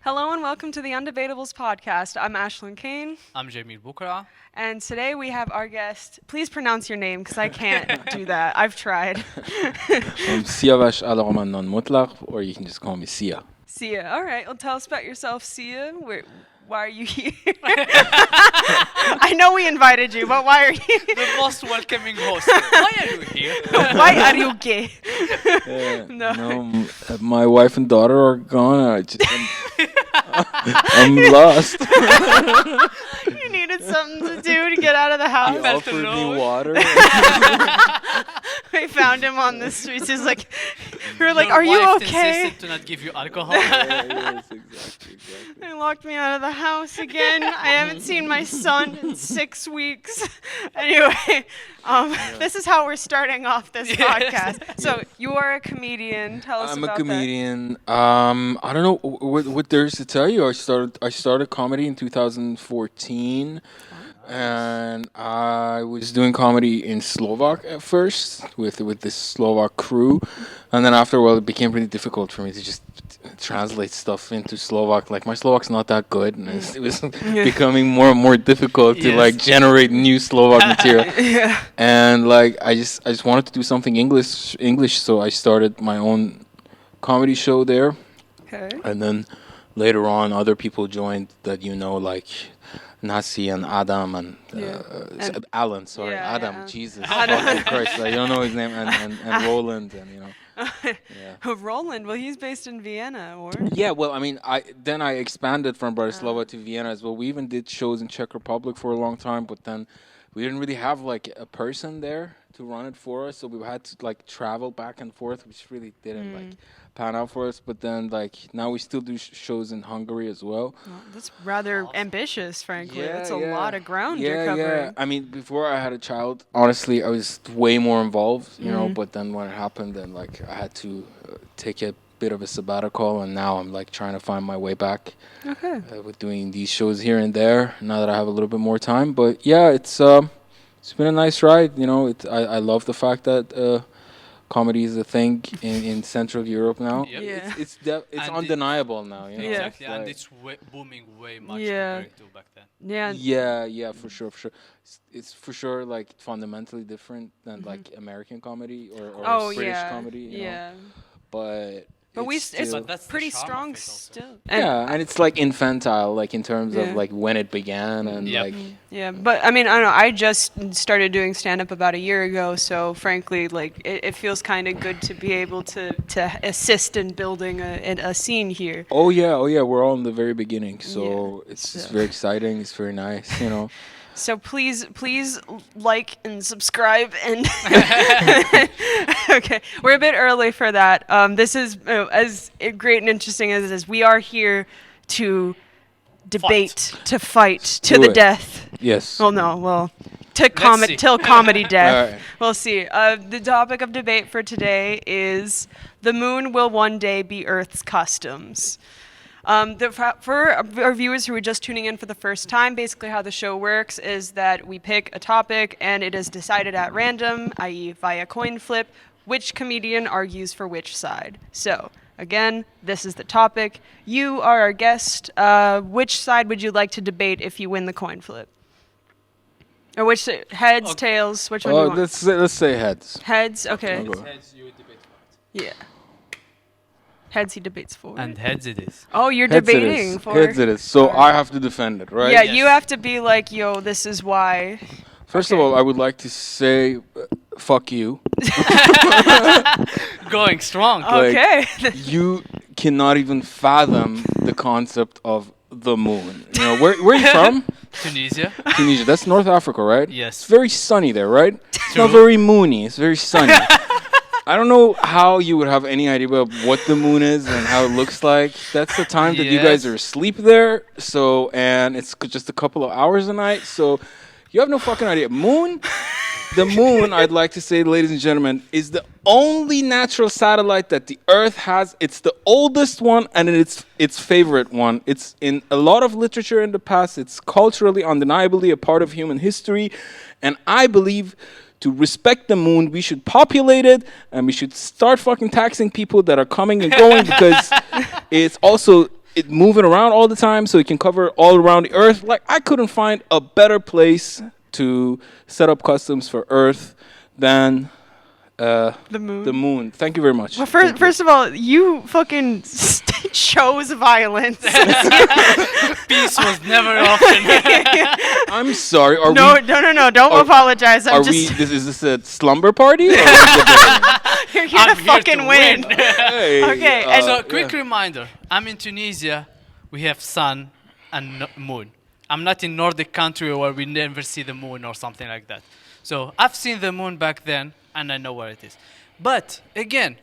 Hello and welcome to the Undebatables podcast. I'm Ashlyn Kane. I'm Jamil Bukra. And today we have our guest. Please pronounce your name because I can't do that. I've tried. I'm Sia Alaghmandan mutlaq, or you can just call me Sia. Sia. All right. Well, tell us about yourself, Sia. Why are you here? I know we invited you, but why are you here? The most welcoming host. Why are you here? Why are you gay? No, my wife and daughter are gone. I'm lost. You needed something to do to get out of the house. He offered me water. We found him on the streets. He's like, we were like, Your are you wife okay? insisted to not give you alcohol. Yes, exactly. They locked me out of the house again. I haven't seen my son in 6 weeks. Anyway, this is how we're starting off this podcast. So you are a comedian. Tell us I'm about a comedian. I don't know what there is to tell you. I started comedy in 2014. And I was doing comedy in Slovak at first with this Slovak crew, and then after a while it became pretty difficult for me to just translate stuff into Slovak. Like my Slovak's not that good, and it was becoming more and more difficult to like generate new Slovak material. And like I just wanted to do something English, so I started my own comedy show there. Okay. And then later on, other people joined that like Nasi and Adam and Alan. Sorry, Yeah, Adam. yeah. Jesus, fucking Christ! I don't know his name. And Roland, and Roland, well, he's based in Vienna, or? Yeah, well, I mean, I expanded from Bratislava to Vienna as well. We even did shows in Czech Republic for a long time, but then we didn't really have like a person there to run it for us, so we had to like travel back and forth, which really didn't like pan out for us. But then like now we still do shows in Hungary as well. Well, that's rather ambitious, frankly. Yeah, That's a yeah. lot of ground you're covering. Yeah. I mean, before I had a child, honestly, I was way more involved, but then when it happened, then like I had to take a bit of a sabbatical, and now I'm like trying to find my way back with doing these shows here and there now that I have a little bit more time. But yeah, it's been a nice ride. I love the fact that comedy is a thing in Central Europe now. Yep. Yeah. It's undeniable now. Exactly, It's and like- it's booming way much Yeah. compared to back then. Yeah. Yeah, for sure. It's for sure like fundamentally different than like American comedy or British comedy. Yeah. But It's But that's the pretty charm of strong it also. still. yeah, and it's like infantile, like in terms Yeah. of like when it began and Yep. like Yeah, but I mean, I don't know. I just started doing stand-up about a year ago, so frankly, like it feels kind of good to be able to assist in building a scene here. oh yeah, we're all in the very beginning, so Yeah. it's very exciting. It's very nice. So please like and subscribe and okay, we're a bit early for that. This is as great and interesting as it is. We are here to debate, to fight to Do the it. death. Yes. see. Till comedy death. All right. We'll see. The topic of debate for today is the moon will one day be Earth's customs. For our viewers who are just tuning in for the first time, basically how the show works is that we pick a topic and it is decided at random, i.e. via coin flip, which comedian argues for which side. So, again, this is the topic. You are our guest. Which side would you like to debate if you win the coin flip? Or which heads, tails, which one do you Oh, want? let's say heads. Heads, okay. I'll go. Heads, you debate Yeah. Heads he debates for. and heads it is. Oh, you're Heads it debating is. for. Heads it is. So I have to defend it, right? Yeah, Yes. you have to be like, yo, this is why. First of all, I would like to say, fuck you. Going strong. Like, Okay. You cannot even fathom the concept of the moon. Where are you from? Tunisia. Tunisia. That's North Africa, right? Yes. It's very sunny there, right? It's not True. very moony. It's very sunny. I don't know how you would have any idea about what the moon is and how it looks like. That's the time that you guys Yes. are asleep there. So, and it's just a couple of hours a night. So, you have no fucking idea. The moon, I'd like to say, ladies and gentlemen, is the only natural satellite that the Earth has. It's the oldest one and it's its favorite one. It's in a lot of literature in the past. It's culturally, undeniably a part of human history. And I believe to respect the moon, we should populate it and we should start fucking taxing people that are coming and going because it's also it moving around all the time, so it can cover all around the Earth. Like, I couldn't find a better place to set up customs for Earth than The moon. the moon. Thank you very much. Well, Thank you. first of all, you fucking chose violence. Peace was never an option. I'm sorry. Are No, we? no. Don't Are- apologize. I'm Are we? just Is this a slumber party? Or you're here I'm to here fucking to win. win. hey, Okay, and- So, quick reminder. I'm in Tunisia. We have sun and moon. I'm not in Nordic country where we never see the moon or something like that. So, I've seen the moon back then, and I know where it is. But, again,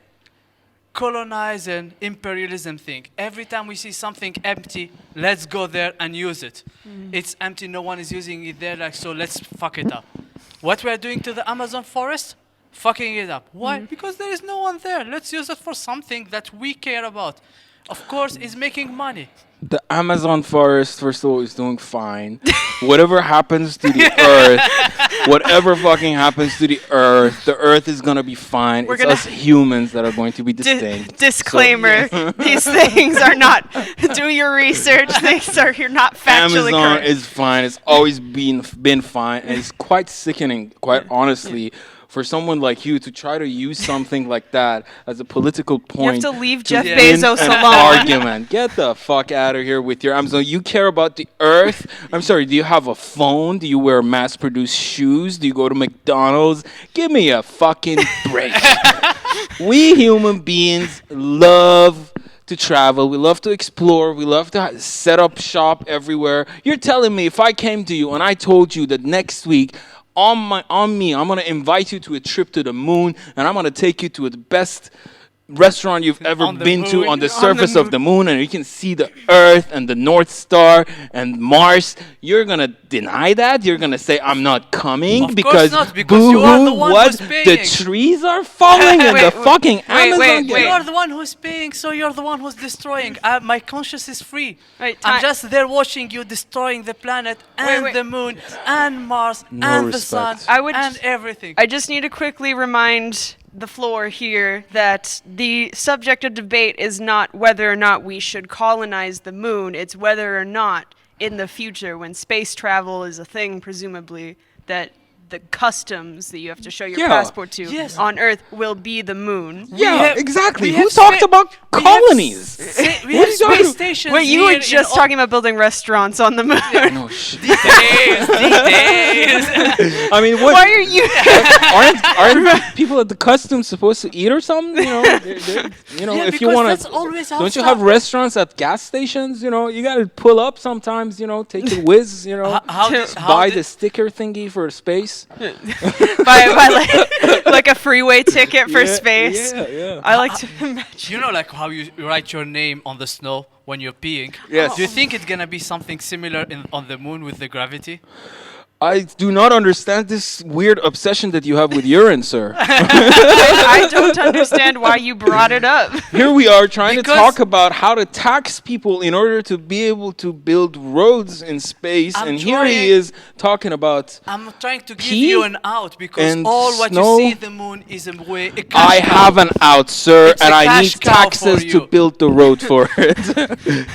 colonizing, imperialism thing. Every time we see something empty, let's go there and use it. It's empty, no one is using it there, like, so let's fuck it up. What we are doing to the Amazon forest? Fucking it up. Why? Because there is no one there. Let's use it for something that we care about. Of course, it's making money. the Amazon forest, first of all, is doing fine. Whatever happens to the Earth, whatever fucking happens to the Earth is gonna be fine. We're It's gonna- us humans that are going to be distinct. Disclaimer: these things are not. Do your research. Things are. You're not factually Amazon correct. is fine. It's always been fine, and it's quite sickening, quite honestly, for someone like you to try to use something like that as a political You point. have to leave Jeff win Bezos an alone. argument. Get the fuck out of here with your Amazon. You care about the Earth. I'm sorry. Do you have a phone? Do you wear mass-produced shoes? Do you go to McDonald's? Give me a fucking break. We human beings love to travel. We love to explore. We love to set up shop everywhere. You're telling me if I came to you and I told you that next week on me, I'm gonna invite you to a trip to the moon, and I'm gonna take you to the best restaurant you've ever On the been to moon. on the On the surface of the moon, and you can see the Earth and the North Star and Mars. You're gonna deny that? You're gonna say I'm not coming Of course because not, because you are the one what? who's The paying. trees are falling and the Wait, fucking Amazon. wait. You are the one who's paying, so you're the one who's destroying. My conscience is free. Wait, I'm time- just there watching you destroying the planet and wait. the moon and Mars No and the sun respect. I would and just- everything. I just need to quickly remind the floor here that the subject of debate is not whether or not we should colonize the moon. It's whether or not in the future, when space travel is a thing, presumably, that the customs that you have to show your Yeah. passport to Yes. on Earth will be the moon. Yeah, have- exactly. we Who have talked spa- about we have colonies? we What have are you talking space about? stations. Wait, you were here in just all- talking about building restaurants on the moon. No shit. Details, details. I mean, what? Why are you? aren't people at the customs supposed to eat or something? You know, Yeah, if you because want that's to. always our Don't you stuff. have restaurants at gas stations? You know, you gotta pull up sometimes. You know, take the whiz. You know, buy the sticker thingy for space. by like a freeway ticket for space. Yeah. I like to imagine. You know, like how you write your name on the snow when you're peeing? Yes. Do you think it's gonna be something similar on the moon with the gravity? I do not understand this weird obsession that you have with urine, sir. I don't understand why you brought it up. Here we are trying Because- to talk about how to tax people in order to be able to build roads in space, I'm and here he trying- is talking about. I'm trying to give Pee you an out because and all what snow. you see the moon is a way. A cash I cow. have an out, sir, It's and a I cash need cow for taxes to you. build the road for it.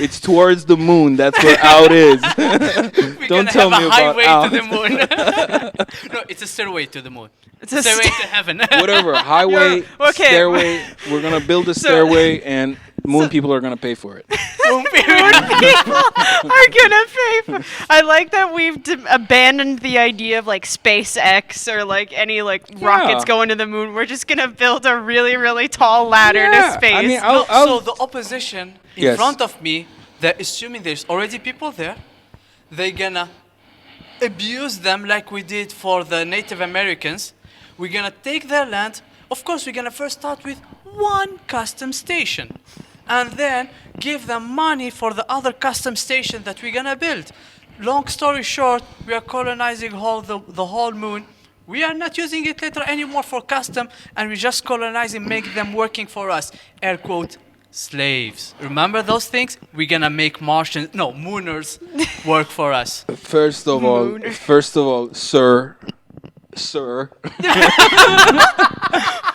It's towards the moon. That's where out is. We're Don't gonna tell have me a about highway out. to the moon. No, it's a stairway to the moon. It's a Stairway sta- to heaven. Whatever, highway, Yeah, okay. stairway. We're gonna build a stairway, and moon people are gonna pay for it. People are gonna pay for. I like that we've abandoned the idea of like SpaceX or like any like rockets going to the moon. We're just gonna build a really really tall ladder Yeah, to space. I mean, No, I'll- so the opposition in Yes. front of me, they're assuming there's already people there. They're gonna abuse them like we did for the Native Americans. We're gonna take their land. Of course, we're gonna first start with one custom station, and then give them money for the other custom station that we're gonna build. Long story short, we are colonizing the whole moon. We are not using it later anymore for custom, and we just colonizing, make them working for us. Air quote, slaves. Remember those things? We're gonna make Martians, no, mooners work for us. First of all, sir,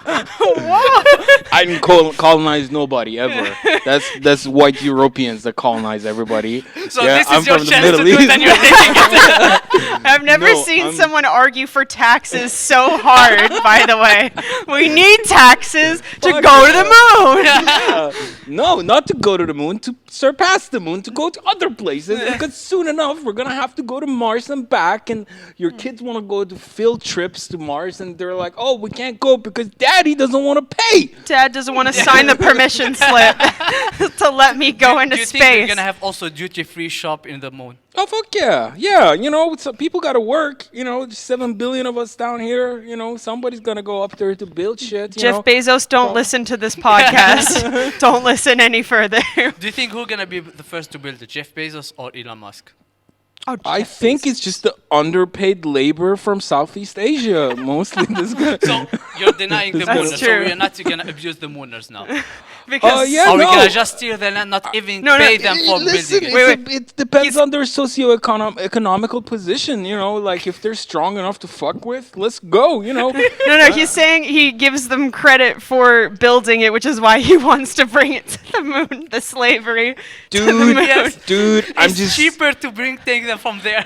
I didn't colonize nobody ever. That's white Europeans that colonize everybody. So yeah, this is I'm your from the chance to Middle do it, East. and you're taking it. I've never No, seen I'm- someone argue for taxes so hard, by the way. We need taxes to Fuck go to yeah. the moon. No, not to go to the moon, to surpass the moon, to go to other places. Because soon enough, we're going to have to go to Mars and back. And your kids want to go to field trips to Mars. And they're like, oh, we can't go because daddy doesn't want to pay. Dad doesn't want to sign the permission slip to let me go into Do you think we're space. gonna have also duty-free shop in the moon? Oh, fuck yeah. Yeah, people got to work. 7 billion of us down here. Somebody's going to go up there to build shit. Jeff Bezos, don't listen to this podcast. Don't listen any further. Do you think who's gonna be the first to build it, Jeff Bezos or Elon Musk? Oh, I Jeff think Bezos. it's just the underpaid labor from Southeast Asia, mostly. This guy. So you're denying the That's mooners, so true. we're not gonna abuse the mooners now. Because yeah. Or we're no. gonna just steal the land, not even no, pay them for Listen, building it. it depends He's- on their socio-economical position. Like if they're strong enough to fuck with, let's go. No, he's saying he gives them credit for building it, which is why he wants to bring it to the moon, the slavery to the moon. Yes. Dude, I'm It's just cheaper to take them from there.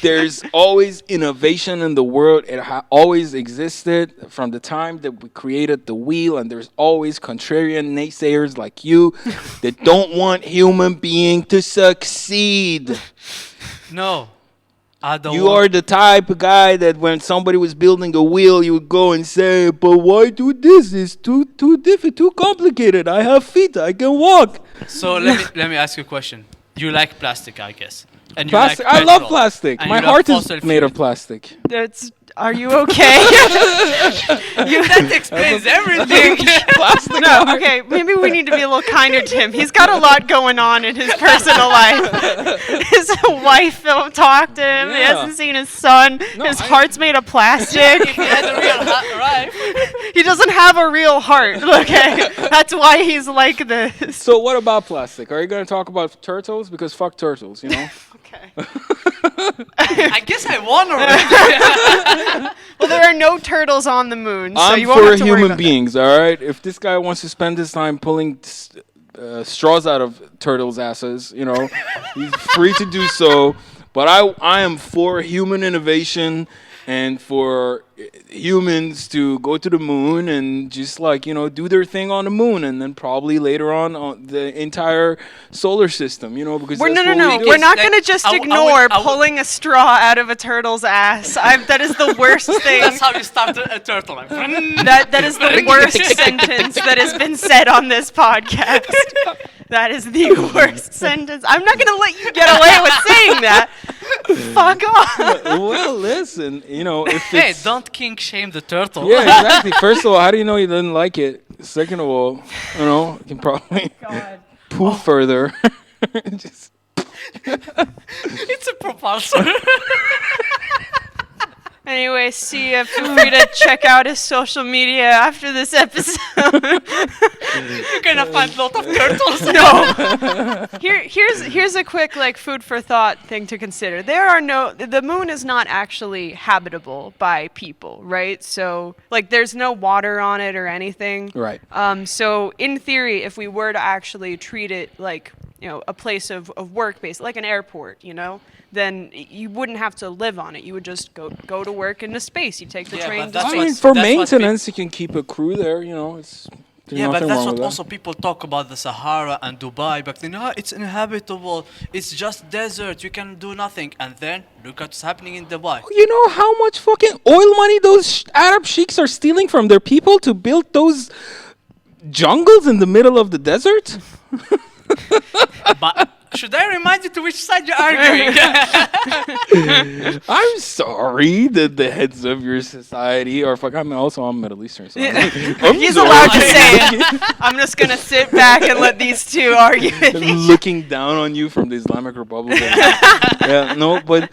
there's always innovation in the world. It always existed from the time that we created the wheel, and there's always contrarian naysayers like you that don't want human being to succeed. No, I don't. You are the type of guy that when somebody was building a wheel, you would go and say, "But why do this? It's too difficult, too complicated. I have feet, I can walk." So let me ask you a question. You like plastic, I guess. And you Plastic. like I love petrol, plastic. and My you love heart is fossil made of fuel. plastic. Are you okay? That explains everything. Plastic. No, okay, maybe we need to be a little kinder to him. He's got a lot going on in his personal life. His wife don't talk to him. He Yeah. hasn't seen his son. No, His I- heart's made of plastic. He has a real right. He doesn't have a real heart. Okay, that's why he's like this. So what about plastic? Are you going to talk about turtles? Because fuck turtles, Okay. I guess I won already. Well, there are no turtles on the moon, so I'm you won't for have to worry human about beings, all right? If this guy wants to spend his time pulling straws out of turtles' asses, he's free to do so. But I am for human innovation and for humans to go to the moon and just do their thing on the moon, and then probably later on the entire solar system, because We're, that's no, what no, we no. do. We're not Like, going to just I w- I ignore would- I would- pulling a straw out of a turtle's ass. That is the worst thing. That's how you start a turtle. Like, That is the worst sentence that has been said on this podcast. That is the worst sentence. I'm not going to let you get away with saying that. Fuck off. Well, listen, if hey, it's... don't kink shame the turtle. Yeah, exactly. First of all, how do you know you didn't like it? Second of all, you can probably poo further. Just It's a propulsor. Anyway, Sia, feel free to check out his social media after this episode. You're gonna find a lot of turtles. No. Here's a quick food for thought thing to consider. The moon is not actually habitable by people, right? So there's no water on it or anything. right. So in theory, if we were to actually treat it like a place of work base, like an airport, then you wouldn't have to live on it. You would just go to work into space. You take the Yeah, train. but to that's I space. mean, what's- for that's what maintenance, you can keep a crew there. There's Yeah, but nothing that's wrong what with that. also people talk about the Sahara and Dubai. But it's inhabitable. It's just desert. You can do nothing. And then look what's happening in Dubai. You know how much fucking oil money those Arab sheiks are stealing from their people to build those jungles in the middle of the desert? But should I remind you to which side you're arguing? I'm sorry that the heads of your society are I'm Middle Eastern. So I'm He's sorry. allowed to say it. I'm just gonna sit back and let these two argue with each other. Looking down on you from the Islamic Republic. Yeah, no, but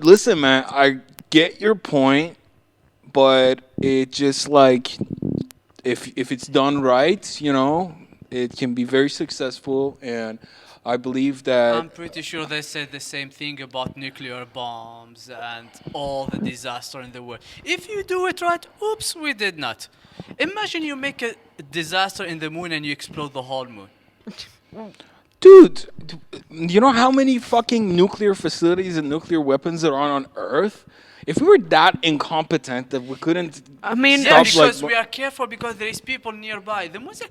listen, man, I get your point, but it just if it's done right, it can be very successful. And I believe that I'm pretty sure they said the same thing about nuclear bombs and all the disaster in the world. If you do it right, oops, we did not. Imagine you make a disaster in the moon and you explode the whole moon. dude, you know how many fucking nuclear facilities and nuclear weapons are on Earth? If we were that incompetent that we couldn't I mean, Yeah, stop, because we are careful because there is people nearby. The moon said,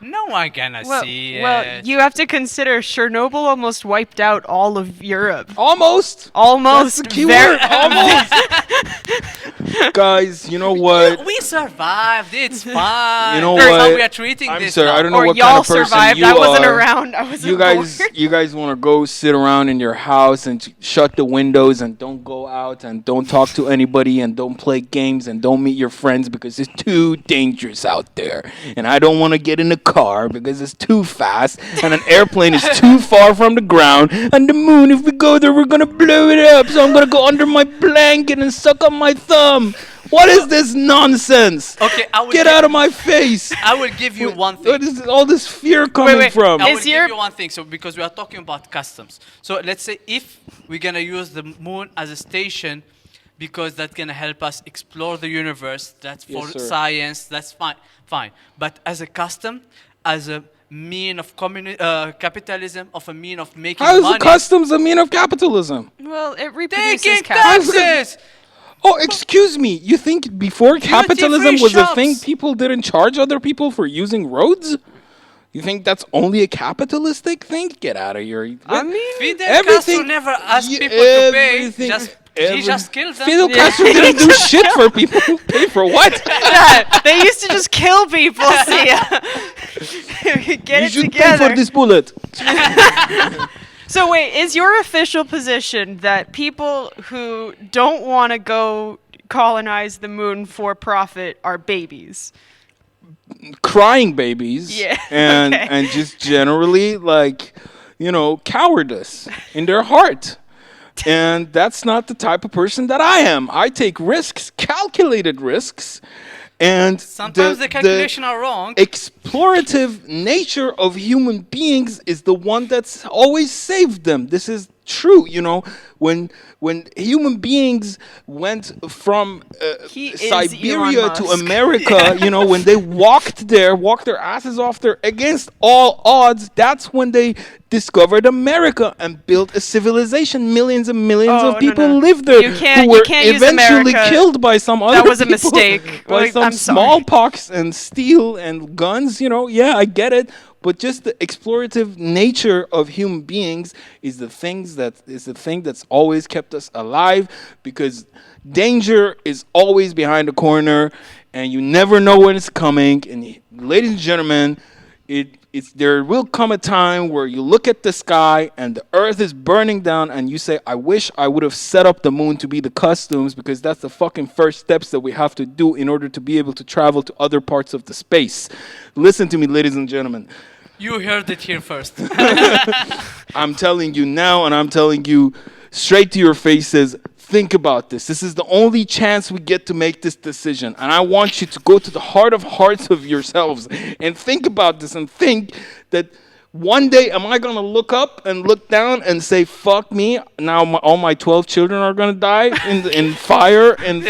no one gonna see it. you have to consider Chernobyl almost wiped out all of Europe. almost. Almost. That's the key very- word. Almost. Guys, you know what? We survived. It's fine. You know That's what? how we are treating I'm this sorry, now. I don't know Or what y'all kind of person survived. you I wasn't are. around. I wasn't You guys, born. you guys want to go sit around in your house and shut the windows and don't go out and don't talk to anybody and don't play games and don't meet your friends because it's too dangerous out there. And I don't want to get in a car because it's too fast and an airplane is too far from the ground. And the moon, if we go there, we're gonna blow it up. So I'm gonna go under my blanket and suck on my thumb. What is this nonsense? Okay, I will Get out of my face. I will give you one thing. Where is all this fear coming wait. from? I will Is give your- you one thing. So because we are talking about customs. So let's say if we're gonna use the moon as a station, because that's gonna help us explore the universe. That's for Yes, sir. science. That's fine. But as a custom, as a mean of capitalism, of a mean of making How is money, the customs a mean of capitalism? Well, it reproduces taking capital. taxes. Oh, excuse me. You think before capitalism Duty-free was a thing, shops. people didn't charge other people for using roads? You think that's only a capitalistic thing? Get out of here. I mean, Fidel Everything- Castro never asked Yeah, people to pay. everything- He just killed them. Fidel Castro didn't do shit for people. Pay for what? yeah, they used to just kill people. Sia. Get You it should together. pay for this bullet. So wait, is your official position that people who don't want to go colonize the moon for profit are babies? Crying babies. Yeah, And okay. and just generally like, cowardice in their heart. And that's not the type of person that I am. I take risks, calculated risks. And Sometimes the calculation are wrong. explorative nature of human beings is the one that's always saved them. This is true, when human beings went from He is Siberia Elon to Musk. America, when they walked their asses off there against all odds, that's when they discovered America and built a civilization. Millions and millions Oh, of no, people no. lived there You can't- who you were can't use eventually America. killed by some other was a people, mistake. by Like, some I'm sorry. smallpox and steel and guns. Yeah, I get it. But just the explorative nature of human beings is the thing that's always kept us alive, because danger is always behind the corner and you never know when it's coming. And ladies and gentlemen, there will come a time where you look at the sky and the earth is burning down and you say, I wish I would have set up the moon to be the customs, because that's the fucking first steps that we have to do in order to be able to travel to other parts of the space. Listen to me, ladies and gentlemen. You heard it here first. I'm telling you now, and I'm telling you straight to your faces, think about this. This is the only chance we get to make this decision. And I want you to go to the heart of hearts of yourselves and think about this, and think that one day, am I going to look up and look down and say, fuck me, now all my 12 children are going to die in fire? And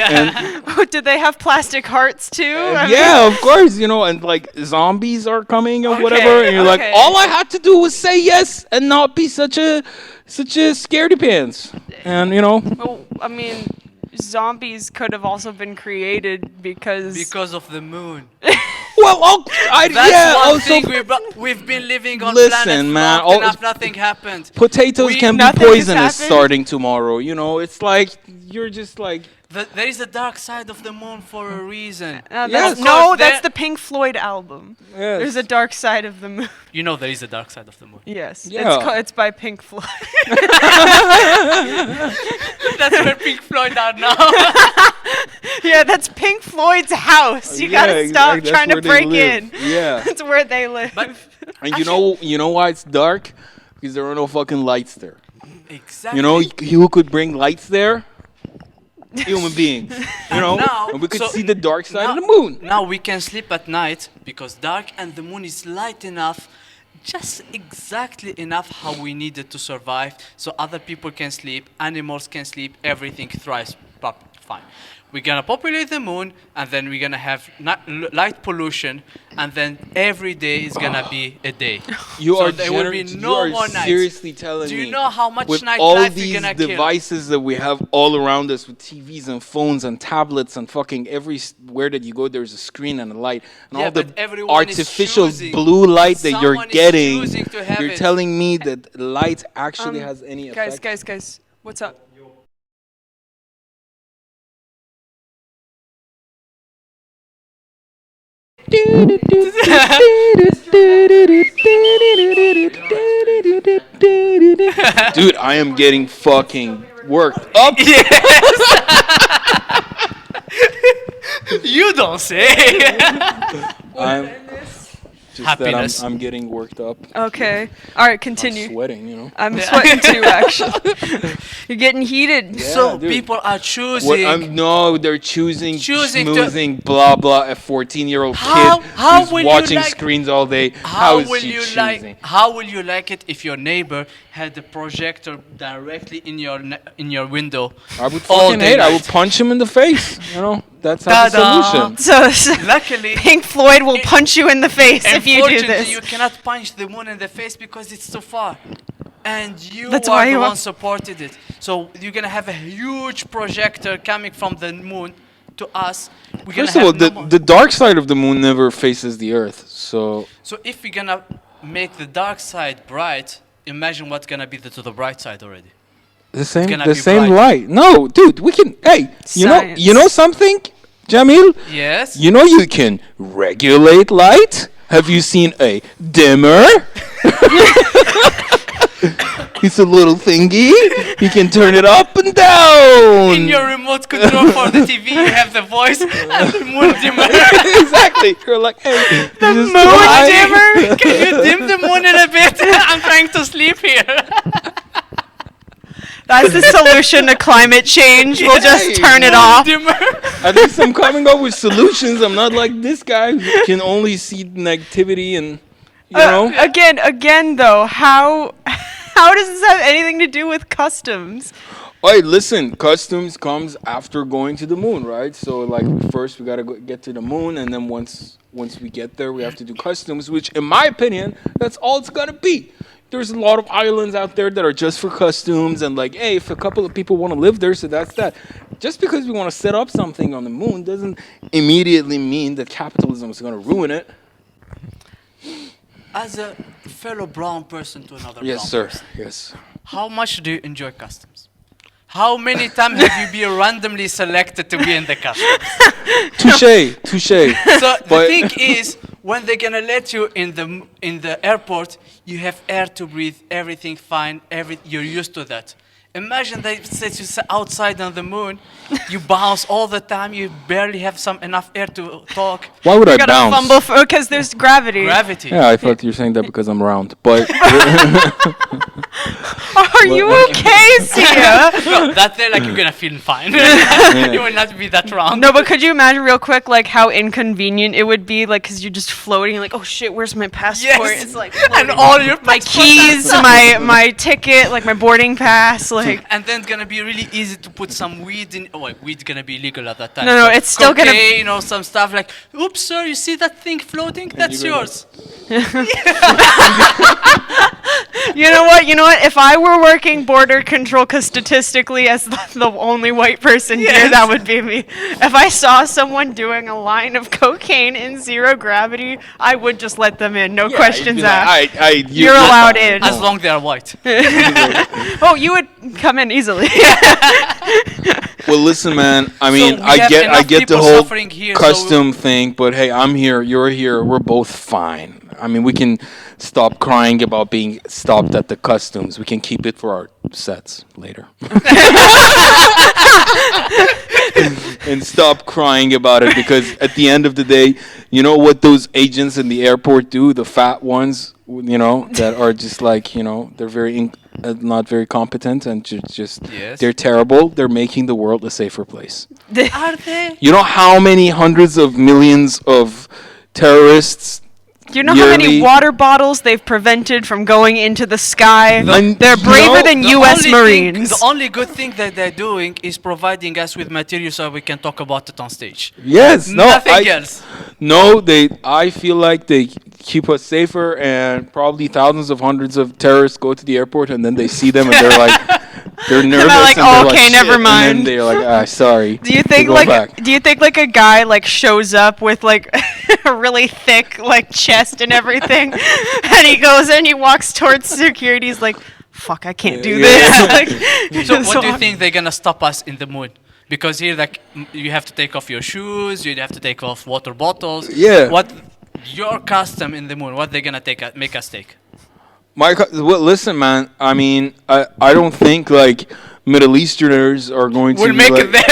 Did they have plastic hearts too? I mean- yeah, of course, and like zombies are coming or Okay, whatever, and you're like, okay. all I had to do was say yes and not be such a scaredy pants. And Well, I mean, zombies could have also been created Because of the moon. yeah, One also thing we've been living on Listen, planet man, long all- enough, nothing happened. potatoes can be nothing has poisonous happened. starting tomorrow. It's like you're just like, There is a dark side of the moon for a reason. Yes. that's, Of no, course, that's there- the Pink Floyd album. yes. There's a dark side of the moon. You know there is a dark side of the moon. Yes, Yeah. it's by Pink Floyd. That's where Pink Floyd are now. Yeah, that's Pink Floyd's house. You Yeah, gotta stop exactly. That's trying to where they break live. in. Yeah. That's where they live. But And you know why it's dark? Because there are no fucking lights there. exactly. You know who could bring lights there? Human beings. Now- and we could so see the dark side now- of the moon. Now we can sleep at night because dark and the moon is light enough just exactly enough how we need it to survive, so other people can sleep, animals can sleep, everything thrives fine. We're gonna populate the moon, and then we're gonna have light pollution, and then every day is gonna be a day. You So are there will be no more nights. seriously telling Do me you know how much with nightlife all we're these gonna kill? devices that we have all around us with TVs and phones and tablets and fucking everywhere that you go, there's a screen and a light and Yeah, all the but everyone is artificial choosing. blue light that you're Someone is getting. choosing to have You're it. telling me that light actually has any effect? Guys, what's up? Dude, I am getting fucking worked up. You don't say. I'm just Happiness. that I'm getting worked up. Okay. All right, I'm continue. sweating, you know. I'm sweating too, actually. You're getting heated. So dude. people are choosing. They're choosing Choosing to- schmoozing, blah blah. A 14-year-old How- kid how who's will you watching like- screens all day. How is will she you choosing? How will you like it if your neighbor had a projector directly in your window? I would all fucking day hate. I night? would punch him in the face. You know, that's not the Ta-da. solution. So Luckily, Pink Floyd will punch you in the face if you do unfortunately, this. you cannot punch the moon in the face because it's too far. And you That's are why the you one are- supported it. So you're gonna have a huge projector coming from the moon to us. We're First gonna of all, have no more- the dark side of the moon never faces the Earth. So So if we're gonna make the dark side bright, imagine what's gonna be to the bright side already. gonna the be same bright. light. No, dude, we can. Hey, Science. you know something, Jamil? Yes. You know you can regulate light. Have you seen a dimmer? It's a little thingy. You can turn it up and down. In your remote control for the TV, you have the voice and the moon dimmer. Exactly. You're like, hey, The this is moon why- dimmer? Can you dim the moon in a bit? I'm trying to sleep here. That's the solution to climate change. We'll just Hey, turn it moon off. Dimmer. At least I'm coming up with solutions. I'm not like this guy who can only see negativity and, you know. Again, though, how does this have anything to do with customs? Hey, listen, customs comes after going to the moon, right? So, like, first we gotta get to the moon, and then once we get there, we have to do customs, which, in my opinion, that's all it's gonna be. There's a lot of islands out there that are just for customs, and like, hey, if a couple of people want to live there, so that's that. Just because we want to set up something on the moon doesn't immediately mean that capitalism is going to ruin it. As a fellow brown person to another Yes, brown sir. person, Yes. how much do you enjoy customs? How many times have you been randomly selected to be in the customs? Touche. So the But- thing is, when they're gonna let you in the airport, you have air to breathe, everything fine, you're used to that. Imagine they set you outside on the moon, you bounce all the time, you barely have enough air to talk. Why would I You gotta bounce? fumble because there's gravity. Gravity. Yeah, I thought you were saying that because I'm round. But Are you okay, Sia? No, that day, like, you're gonna feel fine. You will not be that wrong. No, but could you imagine real quick, like, how inconvenient it would be, like, because you're just floating, like, oh shit, where's my passport? Yes. It's like, And floating. all your my passport- keys, my ticket, like my boarding pass, like. And then it's gonna be really easy to put some weed in. Oh, wait, weed's gonna be illegal at that time. No, So it's still gonna- cocaine or some stuff like, oops, sir, you see that thing floating? That's you're gonna- yours. You know what? If I were working border control, because statistically, as the only white person here, Yes. that would be me. If I saw someone doing a line of cocaine in zero gravity, I would just let them in, no questions asked. You're allowed in. As long they are white. Oh, you would come in easily. well, listen, man. I mean, we I have get enough the people whole suffering here, so custom thing, but hey, I'm here. You're here. We're both fine. I mean, we can stop crying about being stopped at the customs. We can keep it for our sets later. And stop crying about it, because at the end of the day, you know what those agents in the airport do? The fat ones, that are just like, they're very not very competent and just Yes. they're terrible. They're making the world a safer place. Are they? You know how many hundreds of millions of terrorists Do you know how many yearly. water bottles they've prevented from going into the sky? And They're you braver know, than The U.S. only Marines. the only good thing that they're doing is providing us with material so we can talk about it on stage. Yes, no, Nothing else. No, they. I feel like they keep us safer, and probably thousands of hundreds of terrorists go to the airport, and then they see them, and they're like, they're nervous, like, and they're "Oh, okay, like, never "Shit," and mind. then they're like, sorry. Do you They think go like back. do you think like a guy like shows up with like a really thick like chest and everything, and he goes and he walks towards security? He's like, "Fuck, I can't do Yeah. this." Like, So just what do you walk- think they're gonna stop us in the moon? Because here, like, you have to take off your shoes, you have to take off water bottles. Yeah. What your custom in the moon? What they gonna make us take? Well, listen, man. I mean, I don't think like Middle Easterners are going to We'll be make like, it there.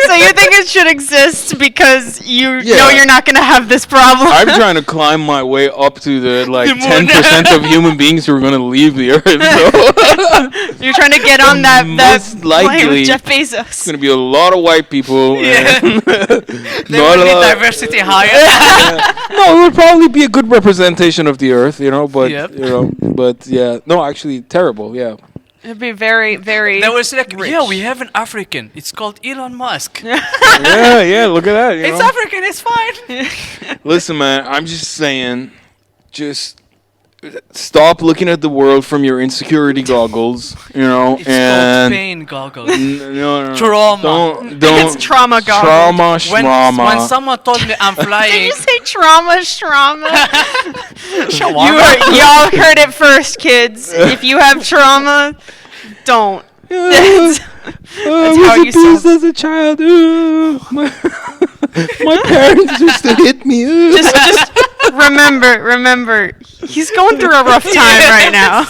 So you think it should exist because you Yeah. know you're not gonna have this problem? I'm trying to climb my way up to the like The moon. 10% of human beings who are going to leave the earth. So You're trying to get on that Most plane likely. with Jeff it's Bezos. going to be a lot of white people. Yeah. and They not will a need lot- diversity higher. No, it would probably be a good representation of the earth, but Yep. but yeah, no, actually terrible, yeah. It'd be very, very. They was like, rich. yeah, we have an African. It's called Elon Musk. Yeah, look at that. It's African. It's fine. Listen, man, I'm just saying, just stop looking at the world from your insecurity goggles, It's called and pain goggles. no, Trauma. Don't. It's trauma goggles. Trauma, When schmama. someone told me I'm Did flying, you say trauma? shawarma. Y'all heard it first, kids. If you have trauma, don't. That's I how was you abused solve- as a child. Ooh, my parents used to hit me. Ooh. just remember, he's going through a rough time right now.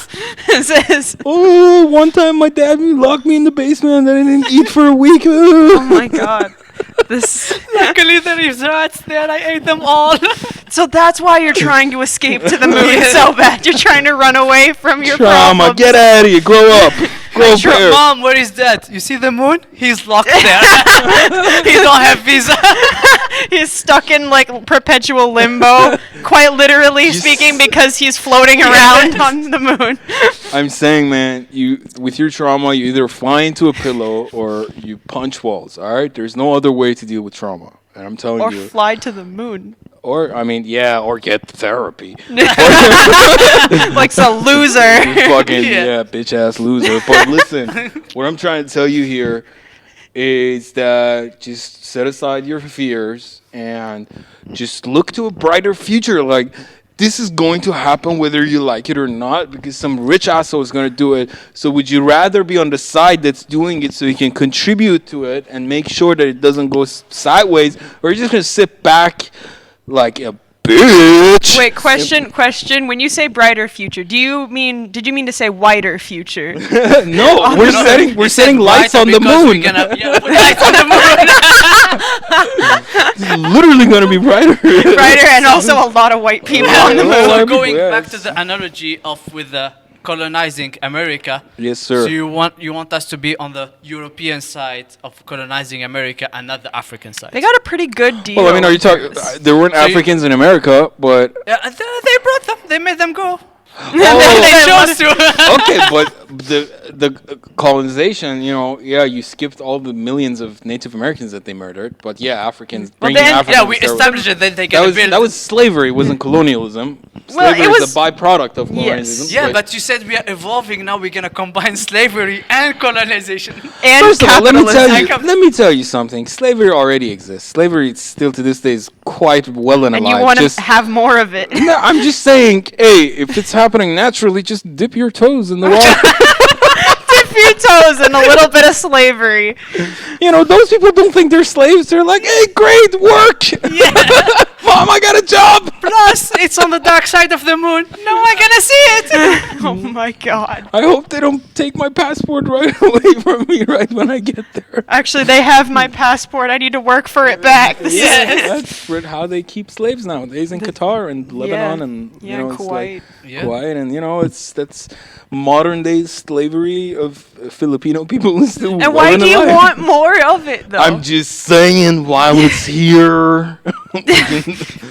It says, Oh, one time my dad locked me in the basement and I didn't eat for a week. Ooh. oh my god. This. Luckily there is rats there. I ate them all. So that's why you're trying to escape to the moon so bad. You're trying to run away from your Trauma, problems. get out of here, grow up. Grow Sure, up. Mom, where is that? You see the moon? He's locked there. He don't have visa. He's stuck in like perpetual limbo, quite literally Just- speaking, because he's floating around on the moon. I'm saying, man, with your trauma, you either fly into a pillow or you punch walls. All right, there's no other way to deal with trauma, and I'm telling Or you. fly to the moon. Or get therapy. Like some loser. You fucking Yeah. bitch ass loser. But listen, what I'm trying to tell you here is that just set aside your fears and just look to a brighter future. Like, this is going to happen whether you like it or not, because some rich asshole is going to do it. So would you rather be on the side that's doing it so you can contribute to it and make sure that it doesn't go sideways, or you're just going to sit back like a bitch? Wait, question. When you say brighter future, did you mean to say whiter future? No, we're setting lights on the moon. Put lights on the moon. It's literally going to be brighter. Brighter and also a lot of white people on the moon. Yeah. So going Yeah, back it's- to the analogy of with the colonizing America. Yes, sir. So you want us to be on the European side of colonizing America and not the African side. They got a pretty good deal. Well, I mean, are you talking? There weren't So you- Africans in America, but Yeah, and they brought them. They made them go. Oh. They chose to. okay, but the colonization, you skipped all the millions of Native Americans that they murdered, but yeah, Africans bringing then- Africans. Yeah, we there- established it. Then they That get was build. that was slavery. It wasn't colonialism. Well, Slavery it is was- a byproduct of Yes. colonialism. Yeah, but you said we are evolving now. We're gonna combine slavery and colonization. And First of all, capitalism. let me tell you something. Slavery already exists. Slavery still to this day is quite well and And alive. you want to Just- have more of it. No, I'm just saying, hey, if it's happening naturally, just dip your toes in the water. Dip your toes in a little bit of slavery. Those people don't think they're slaves. They're like, hey, great work. Mom, I got a job. Plus, it's on the dark side of the moon. No one gonna see it. Oh my god. I hope they don't take my passport right away from me right when I get there. Actually, they have my passport. I need to work for it back. This That's how they keep slaves nowadays in Qatar and Lebanon and it's Kuwait. Yeah. Kuwait, and that's modern day slavery of Filipino people is still And well why and do you alive. want more of it, though? I'm just saying while it's here.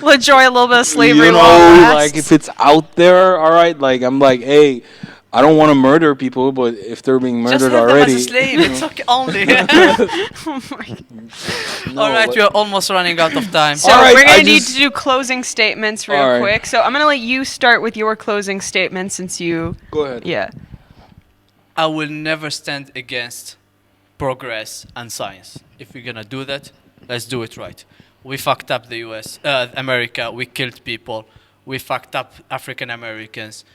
We'll enjoy a little bit of slavery You while it know, lasts. like if it's out there, all right. Like I'm like, hey, I don't want to murder people, but if they're being Just murdered have already, them as a slave. It's okay only. Oh my God. All right, we are almost running out of time. So All right, we're I gonna need just- to do closing statements real All right. quick. So I'm gonna let you start with your closing statement since you, Go ahead. yeah. I will never stand against progress and science. If we're gonna do that, let's do it right. We fucked up the U.S., America. We killed people. We fucked up African Americans.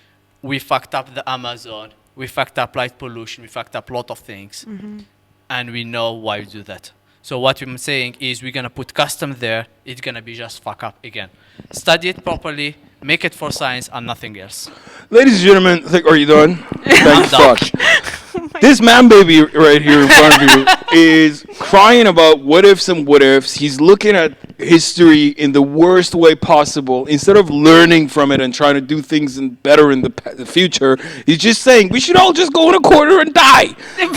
We fucked up the Amazon. We fucked up light pollution. We fucked up a lot of things, and we know why we do that. So what I'm saying is we're gonna put custom there. It's gonna be just fuck up again. Study it properly. Make it for science and nothing else. Ladies and gentlemen, are you done? Thank you, done. fuck. This man baby right here in front of you is crying about what ifs and what ifs. He's looking at history in the worst way possible. Instead of learning from it and trying to do things better in the future, he's just saying we should all just go in a corner and die.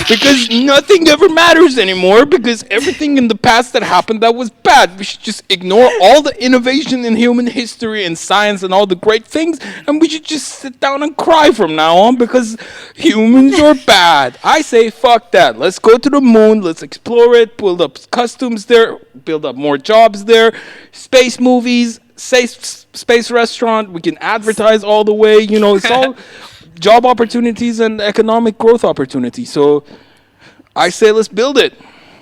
Because nothing ever matters anymore, because everything in the past that happened that was bad. We should just ignore all the innovation in human history and science and all the great things, and we should just sit down and cry from now on because humans are bad. I say fuck that. Let's go to the moon. Let's explore it. Build up customs there. Build up more jobs there. Space movies. Space restaurant. We can advertise all the way. You know, it's all job opportunities and economic growth opportunities. So I say let's build it.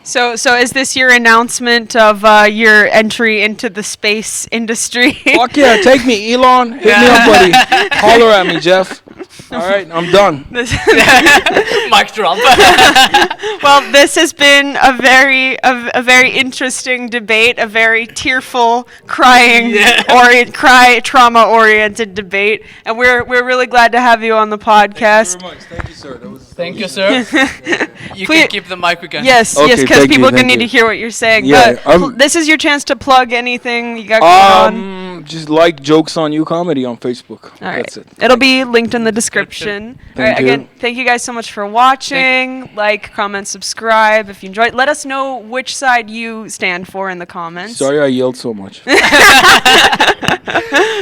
So is this your announcement of your entry into the space industry? Fuck yeah, take me, Elon. Hit me up, buddy. Holler at me, Jeff. All right, I'm done. Mic drop. Well, this has been a very interesting debate, a very tearful, crying, trauma oriented debate, and we're really glad to have you on the podcast. Thank you very much. Thank you, sir. Thank you, sir. You Please- can keep the mic. We can. Yes, Okay, yes, because thank you, people are gonna thank need you. to hear what you're saying. Yeah, but this is your chance to plug anything you got going on. Just like Jokes on You Comedy on Facebook. All right. That's it. It'll be linked in the description. All right, Thank you. again, thank you guys so much for watching. Like, comment, subscribe if you enjoyed. Let us know which side you stand for in the comments. Sorry I yelled so much.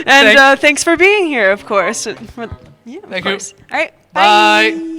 And thanks for being here, of course. Yeah, of Thank you. course. All right. Bye.